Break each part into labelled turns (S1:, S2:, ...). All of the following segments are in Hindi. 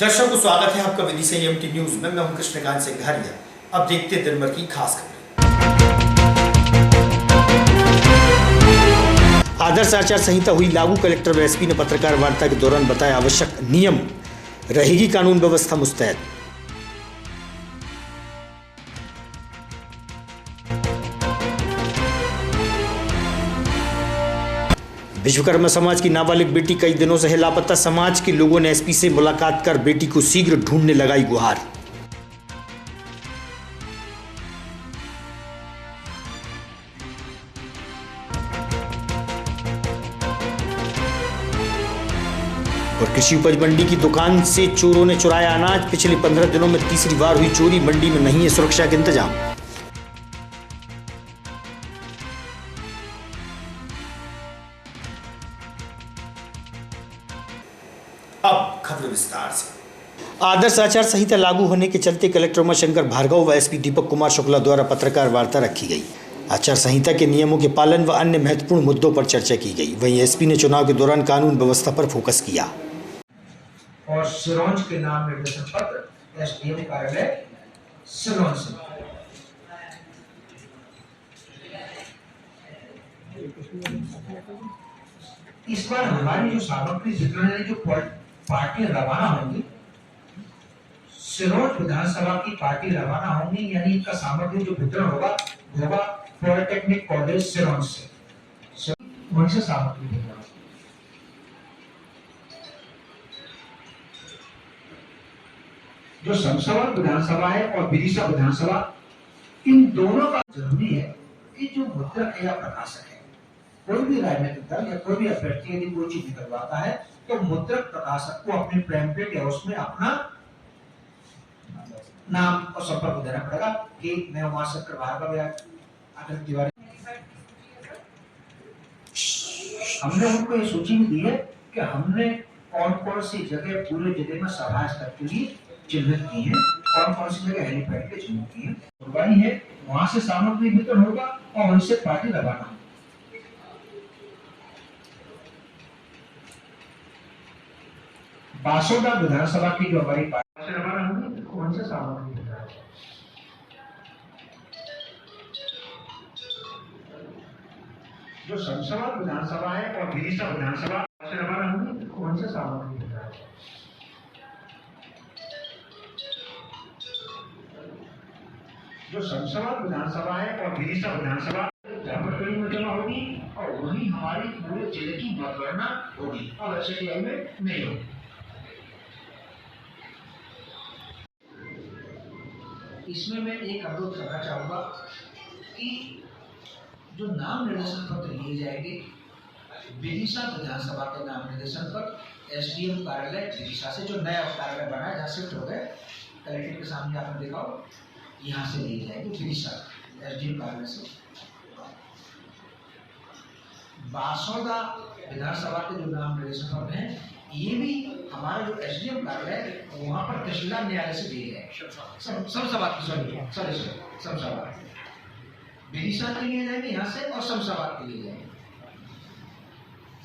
S1: दर्शकों, स्वागत है आपका विधि संयम टी न्यूज में। मैं हूं कृष्णकांत सिंघारिया। अब देखते हैं दिन भर की खास खबरें। आदर्श आचार संहिता हुई लागू। कलेक्टर व एसपी ने पत्रकार वार्ता के दौरान बताया आवश्यक नियम, रहेगी कानून व्यवस्था मुस्तैद। विश्वकर्मा समाज की नाबालिग बेटी कई दिनों से है लापता। समाज के लोगों ने एसपी से मुलाकात कर बेटी को शीघ्र ढूंढने लगाई गुहार। और कृषि उपज मंडी की दुकान से चोरों ने चुराया अनाज। पिछले 15 दिनों में तीसरी बार हुई चोरी। मंडी में नहीं है सुरक्षा के इंतजाम। अब खबर विस्तार से। आदर्श आचार संहिता लागू होने के चलते कलेक्टर उमाशंकर भार्गव व एसपी दीपक कुमार शुक्ला द्वारा पत्रकार वार्ता रखी गई। आचार संहिता के नियमों के पालन व अन्य महत्वपूर्ण मुद्दों पर चर्चा की गई। वहीं एसपी ने चुनाव के दौरान कानून व्यवस्था पर फोकस किया।
S2: और सिरोंज के नाम निर्देशन पत्र एसडीएम कार्यालय सिरोंज से इस बार हमारी जो सामग्री वितरण जो पार्टियां रवाना होंगी, सिरोंज विधानसभा की पार्टी रवाना होंगी, यानी इनका सामग्री जो वितरण होगा पॉलिटेक्निक कॉलेज सिरोंज से वहीं से सामग्री वितरण। जो शमशाबाद विधानसभा है और विदिशा विधानसभा, इन दोनों का जरूरी है कि जो मुद्रक या प्रकाशक है, कोई भी राजनीतिक दल या कोई भी अभ्यर्थी यदि कोई चीज निकलवाता है तो मुद्रक प्रकाशक को अपने पैम्पलेट या उसमें अपना नाम और संपर्क देना पड़ेगा कि मैं उमाशंकर भार्गव या अटल तिवारी। हमने उनको ये सूची भी दी है कि हमने कौन कौन सी जगह पूरे जिले में सभा स्तर के लिए चिन्हित की है, कौन कौन सी जगह हेलीपैड के चिन्हित की है। कुर्बानी है, वहां से सामग्री वितरण होगा और वहीं से पार्टी रवाना होगी। बासोदा विधानसभा की जो हमारी पार्टी से रवाना होगी वहीं से सामग्री वितरण होगा। जो शमशाबाद विधानसभा है और विदिशा विधानसभा से रवाना होगी वहीं से सामग्री वितरण होगा। जो शमशाबाद विधानसभा है और विदिशा विधानसभा धर्मकड़ी में जमा होगी और वही हमारी पूरे जिले की मतगणना होगी। अब ऐसे में नहीं होगी। इसमें मैं एक अनुरोध करना चाहूंगा कि जो नाम निर्देशन पत्र लिए जाएंगे विदिशा विधानसभा के नाम निर्देशन पत्र एसडीएम कार्यालय विदिशा से, जो नया कार्यालय बना है जहाँ शिफ्ट हो गए, कलेक्टर के सामने आपने देखा हो, यहाँ से लिए जाएंगे विदिशा एसडीएम कार्यालय से। बासोदा विधानसभा के जो नाम निर्देशन पत्र हैं ये भी हमारा जो एसडीएम कार्यालय है वहाँ पर तहसीलदार न्यायालय से दिए गए। शमशाबाद विदिशा के लिए जाएंगे यहाँ से और शमशाबाद के लिए जाएंगे,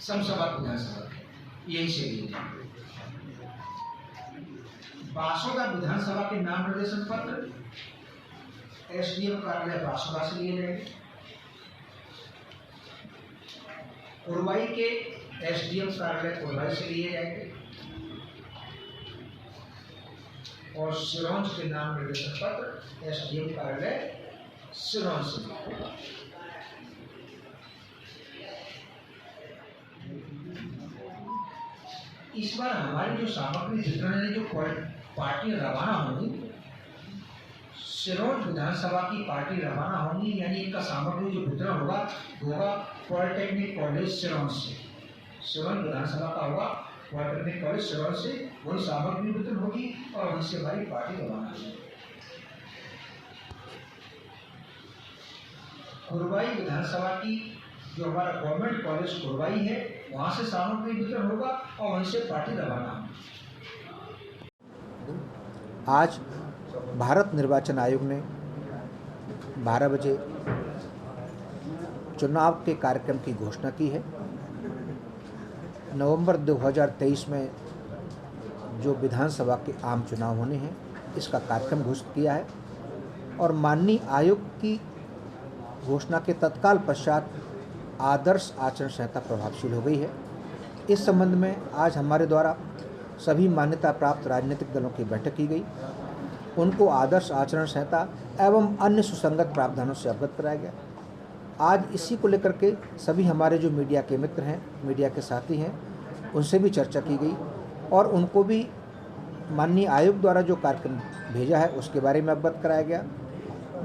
S2: शमशाबाद विधानसभा के यही से लिए जाएंगे। बासोदा विधानसभा के नाम निर्देशन पत्र एसडीएम कार्यालय बासोदा से लिए जाएंगे। कोरबाई के एसडीएम कार्यालय कोरबाई से लिए जाएंगे और सिरोंज के नाम निर्देशन पत्र एसडीएम कार्यालय सिरोंज से। इस बार हमारी जो सामग्री वितरण है जो पार्टियां रवाना होंगी, सिरोंज विधानसभा की पार्टी रवाना होंगी, यानी इनका सामग्री जो वितरण होगा पॉलिटेक्निक कॉलेज सिरोंज से। सिरोंज विधानसभा का होगा पॉलिटेक्निक कॉलेज सिरोंज से, वही सामग्री वितरण होगी और वहीं से हमारी पार्टी रवाना होगी। कुरबाई विधानसभा की जो हमारा गवर्नमेंट कॉलेज कुरबाई है वहां से सामग्री वितरण होगा और वहीं से पार्टी रवाना होगी।
S3: आज भारत निर्वाचन आयोग ने 12 बजे चुनाव के कार्यक्रम की घोषणा की है। नवंबर 2023 में जो विधानसभा के आम चुनाव होने हैं इसका कार्यक्रम घोषित किया है और माननीय आयोग की घोषणा के तत्काल पश्चात आदर्श आचरण संहिता प्रभावशील हो गई है। इस संबंध में आज हमारे द्वारा सभी मान्यता प्राप्त राजनीतिक दलों की बैठक की गई। उनको आदर्श आचरण संहिता एवं अन्य सुसंगत प्रावधानों से अवगत कराया गया। आज इसी को लेकर के सभी हमारे जो मीडिया के मित्र हैं, मीडिया के साथी हैं, उनसे भी चर्चा की गई और उनको भी माननीय आयोग द्वारा जो कार्यक्रम भेजा है उसके बारे में अवगत कराया गया।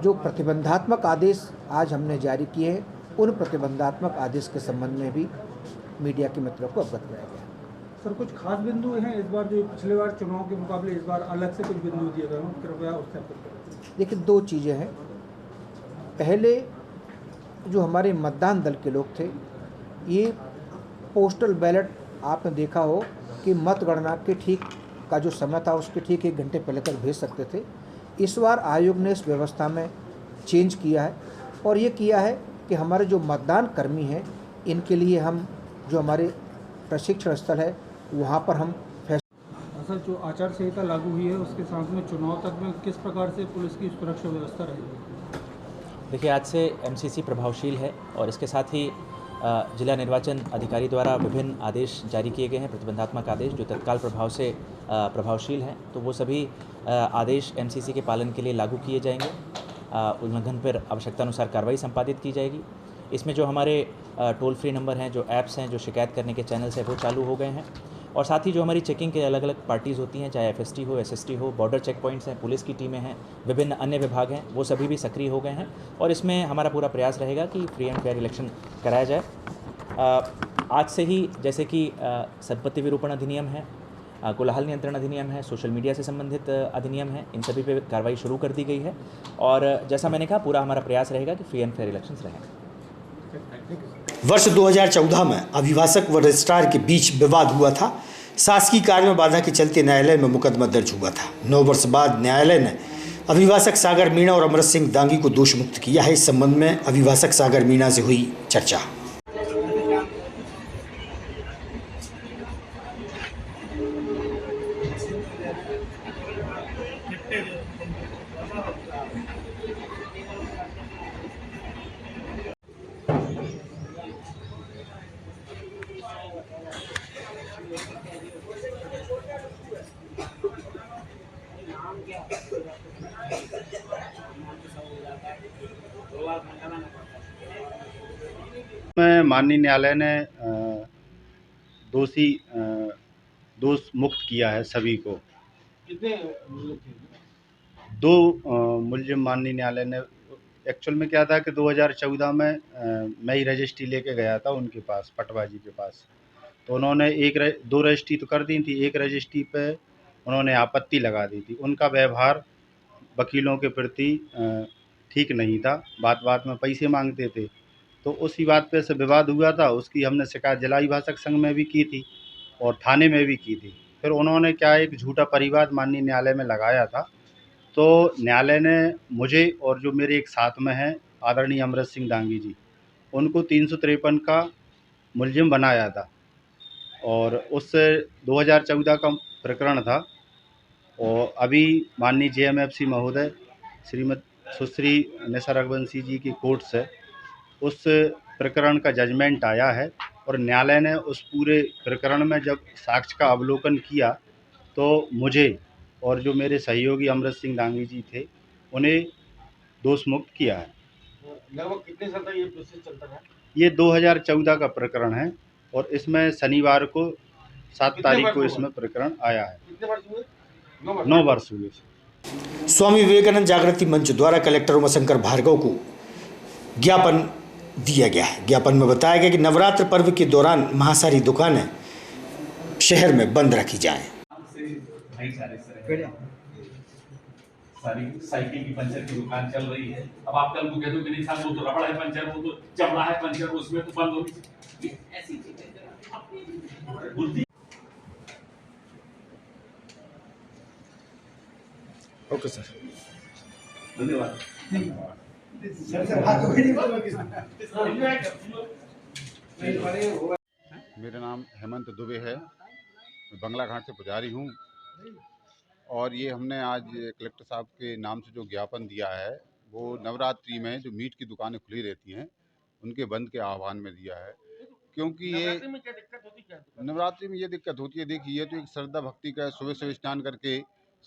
S3: जो प्रतिबंधात्मक आदेश आज हमने जारी किए हैं उन प्रतिबंधात्मक आदेश के संबंध में भी मीडिया के मित्रों को अवगत कराया गया।
S4: सर, कुछ खास बिंदु हैं इस बार जो पिछले बार चुनाव के मुकाबले इस बार अलग से कुछ बिंदु दिए गए हैं, कृपया उससे अवगत करें।
S3: देखिए, दो चीज़ें हैं। पहले जो हमारे मतदान दल के लोग थे, ये पोस्टल बैलेट आपने देखा हो कि मतगणना के ठीक का जो समय था उसके ठीक 1 घंटे पहले तक भेज सकते थे। इस बार आयोग ने इस व्यवस्था में चेंज किया है और ये किया है कि हमारे जो मतदान कर्मी हैं इनके लिए हम जो हमारे प्रशिक्षण स्थल है वहाँ पर हम
S4: सर, जो आचार संहिता लागू हुई है उसके साथ में चुनाव तक में किस प्रकार से पुलिस की सुरक्षा व्यवस्था रहेगी?
S5: देखिए, आज से एमसीसी प्रभावशील है और इसके साथ ही जिला निर्वाचन अधिकारी द्वारा विभिन्न आदेश जारी किए गए हैं, प्रतिबंधात्मक आदेश जो तत्काल प्रभाव से प्रभावशील हैं। तो वो सभी आदेश एमसीसी के पालन के लिए लागू किए जाएंगे। उल्लंघन पर आवश्यकतानुसार कार्रवाई संपादित की जाएगी। इसमें जो हमारे टोल फ्री नंबर हैं, जो ऐप्स हैं, जो शिकायत करने के चैनल्स हैं वो चालू हो गए हैं और साथ ही जो हमारी चेकिंग के अलग अलग पार्टीज़ होती हैं, चाहे एफएसटी हो, एसएसटी हो, बॉर्डर चेक पॉइंट्स हैं, पुलिस की टीमें हैं, विभिन्न अन्य विभाग हैं, वो सभी भी सक्रिय हो गए हैं और इसमें हमारा पूरा प्रयास रहेगा कि फ्री एंड फेयर इलेक्शन कराया जाए। आज से ही जैसे कि संपत्ति विरूपण अधिनियम है, कोलाहल नियंत्रण अधिनियम है, सोशल मीडिया से संबंधित अधिनियम है, इन सभी पे कार्रवाई शुरू कर दी गई है और जैसा मैंने कहा पूरा हमारा प्रयास रहेगा कि फ्री एंड फेयर इलेक्शंस रहें।
S1: वर्ष 2014 में अभिभाषक व रजिस्ट्रार के बीच विवाद हुआ था। शासकीय कार्य में बाधा के चलते न्यायालय में मुकदमा दर्ज हुआ था। 9 वर्ष बाद न्यायालय ने अभिभाषक सागर मीणा और अमृत सिंह दांगी को दोष मुक्त किया है। इस संबंध में अभिभाषक सागर मीणा से हुई चर्चा।
S6: में माननीय न्यायालय ने दोष मुक्त किया है सभी को।
S4: कितने
S6: 2 मुलजिम माननीय न्यायालय ने, एक्चुअल में क्या था कि 2014 में मैं ही रजिस्ट्री लेके गया था उनके पास, पटवा जी के पास। तो उन्होंने 2 रजिस्ट्री तो कर दी थी, एक रजिस्ट्री पे उन्होंने आपत्ति लगा दी थी। उनका व्यवहार वकीलों के प्रति ठीक नहीं था, बात बात में पैसे मांगते थे। तो उसी बात पे से विवाद हुआ था। उसकी हमने शिकायत जिला अभिभाषक संघ में भी की थी और थाने में भी की थी। फिर उन्होंने क्या एक झूठा परिवाद माननीय न्यायालय में लगाया था। तो न्यायालय ने मुझे और जो मेरे एक साथ में हैं आदरणीय अमृत सिंह दांगी जी, उनको 353 का मुलजिम बनाया था और उससे 2014 का प्रकरण था। और अभी माननीय जेएमएफसी महोदय श्रीमती सुश्री निशा रघुवंशी जी की कोर्ट से उस प्रकरण का जजमेंट आया है और न्यायालय ने उस पूरे प्रकरण में जब साक्ष्य का अवलोकन किया तो मुझे और जो मेरे सहयोगी अमृत सिंह दांगी जी थे उन्हें दोष मुक्त किया है।
S4: लगभग कितने साल तक ये प्रोसेस चलता है?
S6: ये 2014 का प्रकरण है और इसमें शनिवार को 7 तारीख को इसमें प्रकरण आया है।
S4: कितने वर्ष हुए?
S6: 9 वर्ष हुए।
S1: स्वामी विवेकानंद जागृति मंच द्वारा कलेक्टर उमाशंकर भार्गव को ज्ञापन दिया गया है। ज्ञापन में बताया गया कि नवरात्र पर्व के दौरान महासारी दुकानें शहर में बंद रखी जाएं।
S7: सारी साइकिल की पंचर की दुकान चल रही है। अब आप कल को कह दो मेरे साथ वो तो रबड़ है पंचर, वो तो चमड़ा है पंचर, उसमें तो बंद होगी। ऐसी चीजें बुद्धि।
S6: ओके सर,
S7: धन्यवाद।
S8: मेरा नाम हेमंत दुबे है, मैं बंगला घाट से पुजारी हूँ। और ये हमने आज कलेक्टर साहब के नाम से जो ज्ञापन दिया है वो नवरात्रि में जो मीट की दुकानें खुली रहती हैं उनके बंद के आह्वान में दिया है, क्योंकि ये नवरात्रि में ये दिक्कत होती है। देखिए, ये तो एक श्रद्धा भक्ति का है, सुबह सुबह स्नान करके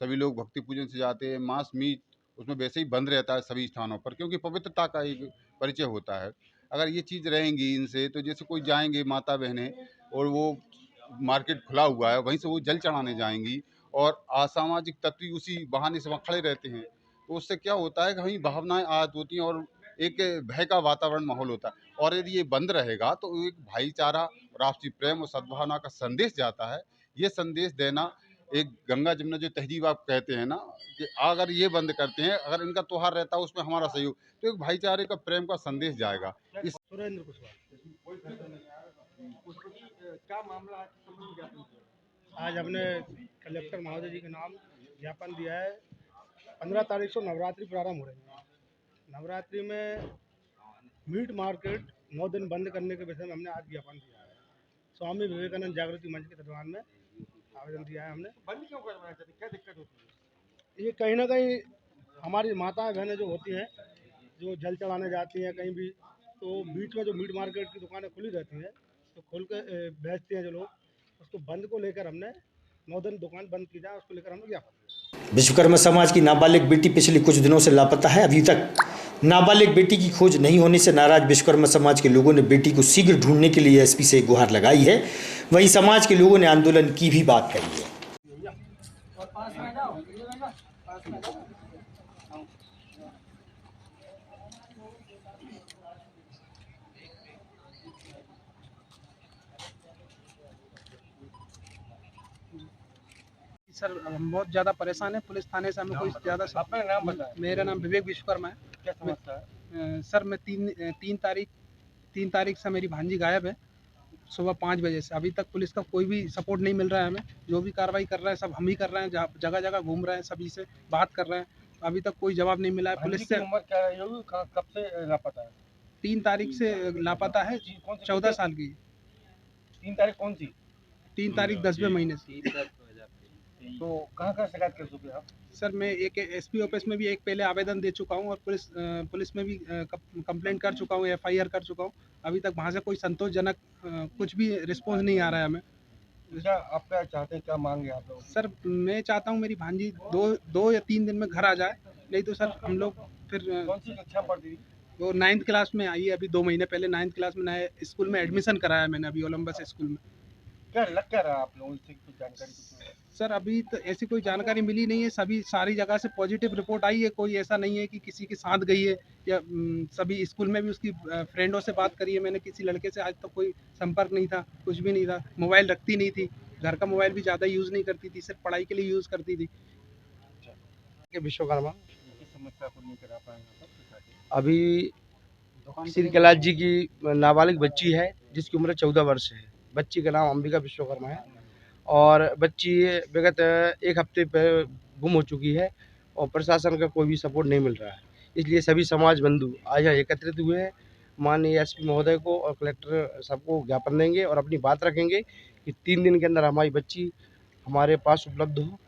S8: सभी लोग भक्ति पूजन से जाते हैं। मांस मीट उसमें वैसे ही बंद रहता है सभी स्थानों पर, क्योंकि पवित्रता का एक परिचय होता है। अगर ये चीज़ रहेंगी इनसे, तो जैसे कोई जाएंगे माता बहनें और वो मार्केट खुला हुआ है वहीं से वो जल चढ़ाने जाएंगी और असामाजिक तत्व उसी बहाने से वहाँ खड़े रहते हैं, तो उससे क्या होता है कि वहीं भावनाएं आहत होती हैं और एक भय का वातावरण माहौल होता है। और यदि ये बंद रहेगा तो एक भाईचारा और आपसी प्रेम और सद्भावना का संदेश जाता है। ये संदेश देना एक गंगा जमुना जो तहजीब आप कहते हैं ना, कि अगर ये बंद करते हैं, अगर इनका त्योहार रहता है उसमें हमारा सहयोग, तो एक भाईचारे का प्रेम का संदेश जाएगा। इस
S9: सुरेंद्र क्या मामला है? आज हमने कलेक्टर महोदय जी के नाम ज्ञापन दिया है। 15 तारीख से नवरात्रि प्रारंभ हो रही है। नवरात्रि में मीट मार्केट 9 दिन बंद करने के विषय में हमने आज ज्ञापन दिया है। स्वामी विवेकानंद जागृति मंच के तत्वाधान में आवेदन दिया है हमने। बंद क्यों करवाना चाहते, क्या दिक्कत होती है? ये कहीं ना कहीं हमारी माताएं बहनें जो होती हैं, जो जल चढ़ाने जाती हैं कहीं भी, तो बीच में जो मीट मार्केट की दुकानें खुली रहती हैं तो खोल के बेचते हैं जो लोग, उसको बंद को लेकर हमने 9 दिन दुकान बंद की जाए, उसको लेकर हमने ज्ञापन।
S1: विश्वकर्मा समाज की नाबालिग बेटी पिछले कुछ दिनों से लापता है। अभी तक नाबालिग बेटी की खोज नहीं होने से नाराज विश्वकर्मा समाज के लोगों ने बेटी को शीघ्र ढूंढने के लिए एसपी से गुहार लगाई है। वहीं समाज के लोगों ने आंदोलन की भी बात कही है।
S10: सर हम बहुत ज़्यादा परेशान हैं। पुलिस थाने से हमें कोई ज़्यादा।
S9: अपना नाम बताएं।
S10: मेरा नाम विवेक विश्वकर्मा है।
S9: क्या समस्या है?
S10: सर मैं तीन तारीख से मेरी भांजी गायब है, सुबह 5 बजे से। अभी तक पुलिस का कोई भी सपोर्ट नहीं मिल रहा है हमें। जो भी कार्रवाई कर रहे हैं सब हम ही कर रहे हैं, जगह जगह घूम रहे हैं, सभी से बात कर रहे हैं, अभी तक कोई जवाब नहीं मिला है पुलिस से।
S9: उम्र क्या है, कब से लापता है?
S10: 3 तारीख से लापता है, 14 साल की।
S9: 3 तारीख कौन सी?
S10: 3 तारीख 10वें महीने से।
S9: तो कहाँ शिकायत कर चुके आप?
S10: सर मैं एक एसपी ऑफिस में भी एक पहले आवेदन दे चुका हूँ और पुलिस में भी कंप्लेंट कर चुका हूँ, एफआईआर कर चुका हूँ। अभी तक वहाँ से कोई संतोषजनक कुछ भी रिस्पॉन्स नहीं आ रहा है हमें।
S9: क्या आप क्या चाहते हैं, क्या मांगे आप लोग?
S10: सर मैं चाहता हूँ मेरी भांजी 2 या 3 दिन में घर आ जाए, नहीं तो सर हम लोग फिर।
S9: कौन सी कक्षा पढ़ती थी?
S10: वो 9th क्लास में आई है, अभी 2 महीने पहले 9th क्लास में नए स्कूल में एडमिशन कराया मैंने, अभी ओलंबस स्कूल में।
S9: क्या लग क्या रहा है आप लोगों से कुछ जानकारी?
S10: सर अभी तो ऐसी कोई जानकारी मिली नहीं है। सारी जगह से पॉजिटिव रिपोर्ट आई है, कोई ऐसा नहीं है कि किसी के साथ गई है या सभी स्कूल में भी उसकी फ्रेंडों से बात करी है मैंने। किसी लड़के से आज तक कोई संपर्क नहीं था, कुछ भी नहीं था। मोबाइल रखती नहीं थी, घर का मोबाइल भी ज़्यादा यूज़ नहीं करती थी, सिर्फ पढ़ाई के लिए यूज़ करती थी।
S9: विश्वकर्मा समस्या को लेकर आप आए? अभी श्री कैलाश जी की नाबालिग बच्ची है जिसकी उम्र 14 वर्ष है। बच्ची का नाम अंबिका विश्वकर्मा है और बच्ची विगत 1 हफ्ते पहले गुम हो चुकी है और प्रशासन का कोई भी सपोर्ट नहीं मिल रहा है। इसलिए सभी समाज बंधु आज यहाँ एकत्रित हुए हैं। माननीय एसपी महोदय को और कलेक्टर सबको ज्ञापन देंगे और अपनी बात रखेंगे कि 3 दिन के अंदर हमारी बच्ची हमारे पास उपलब्ध हो,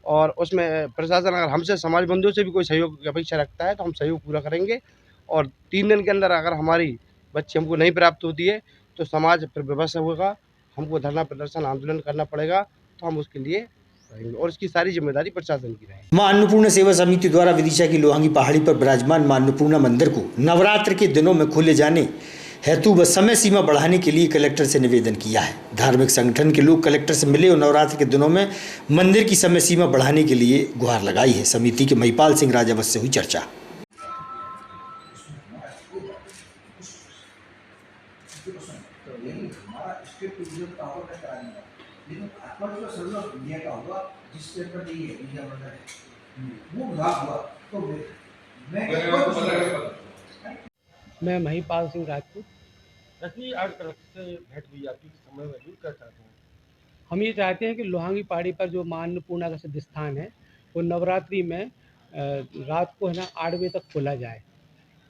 S9: और उसमें प्रशासन अगर हमसे समाज बंधुओं से भी कोई सहयोग की अपेक्षा रखता है तो हम सहयोग पूरा करेंगे। और 3 दिन के अंदर अगर हमारी बच्ची हमको नहीं प्राप्त होती है तो समाज फिर विवश होगा, हमको धरना प्रदर्शन आंदोलन करना पड़ेगा, तो हम उसके लिए रहेंगे और इसकी सारी जिम्मेदारी प्रशासन की रहेगी।
S1: मां अन्नपूर्णा सेवा समिति द्वारा विदिशा की लोहांगी पहाड़ी पर विराजमान मां अन्नपूर्णा मंदिर को नवरात्र के दिनों में खोले जाने हेतु व समय सीमा बढ़ाने के लिए कलेक्टर से निवेदन किया है। धार्मिक संगठन के लोग कलेक्टर से मिले और नवरात्र के दिनों में मंदिर की समय सीमा बढ़ाने के लिए गुहार लगाई है। समिति के महिपाल सिंह राजावत से हुई चर्चा।
S10: मैं महिपाल सिंह राजपूत।
S9: रश्मि, आज कलेक्टर से भेंट हुई आपकी, समय में क्या चाहते हैं?
S10: हम ये चाहते हैं कि लोहांगी पहाड़ी पर जो मां अन्नपूर्णा का सिद्ध स्थान है वो नवरात्रि में रात को है ना 8 बजे तक खोला जाए,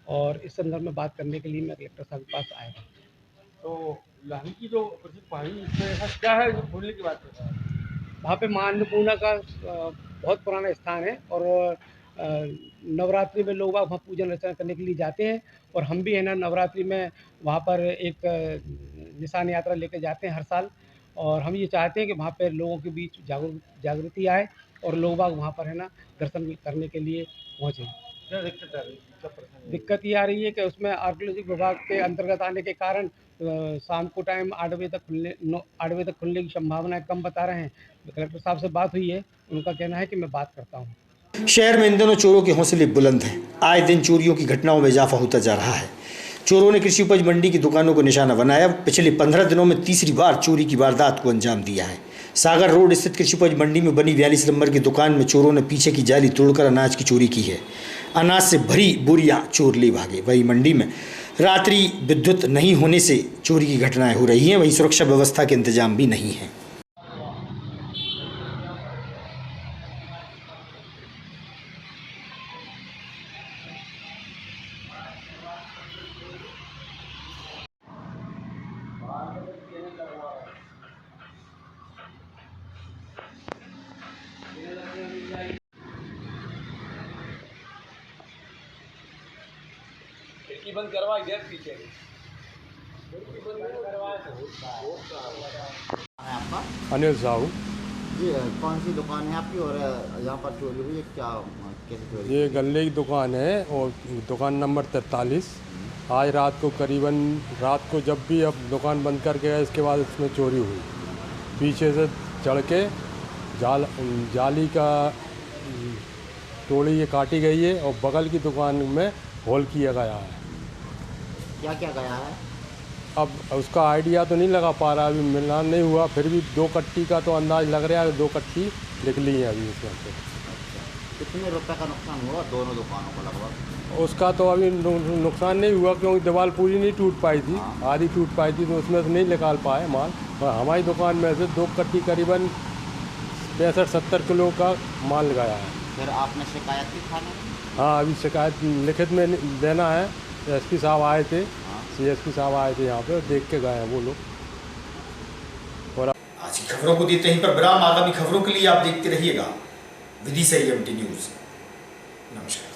S10: और इस संदर्भ में बात करने के लिए मैं कलेक्टर साहब के पास आया।
S9: तो लोहांगी की जो प्रसिद्ध पहाड़ी इसमें ऐसा क्या है जो खोलने की बात कर रहा है?
S11: वहाँ पे माँ अन्नपूर्णा का बहुत पुराना स्थान है और नवरात्रि में लोग वहाँ पूजन अर्चना करने के लिए जाते हैं और हम भी है ना नवरात्रि में वहाँ पर एक निशान यात्रा लेके जाते हैं हर साल। और हम ये चाहते हैं कि वहाँ पर लोगों के बीच जागृति आए और लोग बाग वहाँ पर है ना दर्शन करने के लिए पहुँचे।
S9: क्या दिक्कत आ रही है?
S11: दिक्कत ये आ रही है कि उसमें आर्कियोलॉजी विभाग के अंतर्गत आने के कारण शाम को टाइम 8 बजे तक खुलने की संभावना कम बता रहे हैं। कलेक्टर साहब से बात हुई है, उनका कहना है कि मैं बात करता हूँ।
S1: शहर में इन दिनों चोरों के हौसले बुलंद हैं। आए दिन चोरियों की घटनाओं में इजाफा होता जा रहा है। चोरों ने कृषि उपज मंडी की दुकानों को निशाना बनाया। पिछले 15 दिनों में तीसरी बार चोरी की वारदात को अंजाम दिया है। सागर रोड स्थित कृषि उपज मंडी में बनी 42 नंबर की दुकान में चोरों ने पीछे की जाली तोड़कर अनाज की चोरी की है। अनाज से भरी बोरियां चोर ले भागे। वहीं मंडी में रात्रि विद्युत नहीं होने से चोरी की घटनाएं हो रही हैं। वहीं सुरक्षा व्यवस्था के इंतजाम भी नहीं है।
S9: खिड़की बंद करवा इधर पीछे।
S12: अनिल साहू।
S13: जी कौन सी दुकान है आपकी और यहाँ पर चोरी हुई है क्या, कैसे चोरी?
S12: ये गल्ले की दुकान है और दुकान नंबर 43। आज रात को जब भी अब दुकान बंद करके गए इसके बाद इसमें चोरी हुई। पीछे से चढ़ के जाली का तोड़ी ये काटी गई है और बगल की दुकान में होल किया गया है।
S13: क्या क्या गया है?
S12: अब उसका आइडिया तो नहीं लगा पा रहा, अभी मिलान नहीं हुआ, फिर भी 2 कट्टी का तो अंदाज लग रहा है। 2 कट्टी निकली है अभी उसमें से।
S13: कितने रुपए का नुकसान हुआ दोनों दुकानों को लगभग?
S12: उसका तो अभी नुकसान नहीं हुआ क्योंकि दीवार पूरी नहीं टूट पाई थी, आधी टूट पाई थी तो उसमें से नहीं निकाल पाए माल। और हमारी दुकान में से 2 कट्टी करीबन 65-70 किलो का माल गया है।
S13: फिर आपने शिकायत की थाने?
S12: हाँ, अभी शिकायत लिखित में देना है। एसपी साहब आए थे, CSP साहब आए थे यहाँ पे, देख के गए हैं वो लोग। और
S1: आज की खबरों को देते हैं पर विराम। आगामी खबरों के लिए आप देखते रहिएगा विदिशा EMT न्यूज़। नमस्कार।